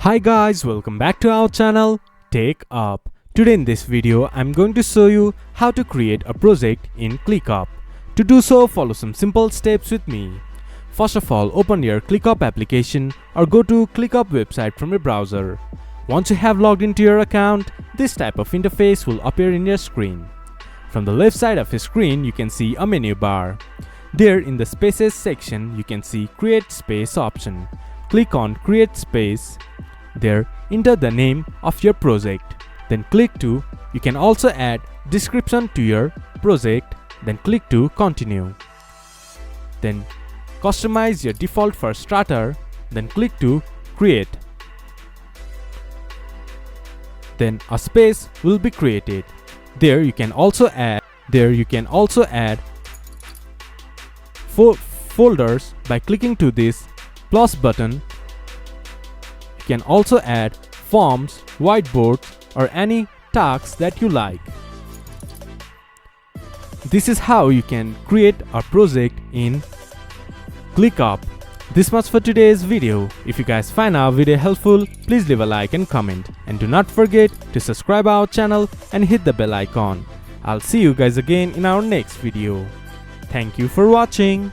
Hi guys, welcome back to our channel TechUp. Today in this video, I'm going to show you how to create a project in Clickup. To do so, follow some simple steps with me. First of all, open your Clickup application or go to Clickup website from your browser. Once you have logged into your account, this type of interface will appear in your screen. From the left side of your screen, you can see a menu bar. There in the Spaces section, you can see Create Space option. Click on Create Space. There, enter the name of your project. Then click to, you can also add description to your project. Then click to Continue. Then customize your default for starter. Then click to Create. Then a space will be created. There you can also add folders by clicking to this plus button. You can also add forms, whiteboards, or any tasks that you like. This is how you can create a project in Clickup. This much for today's video. If you guys find our video helpful, please leave a like and comment. And do not forget to subscribe our channel and hit the bell icon. I'll see you guys again in our next video. Thank you for watching.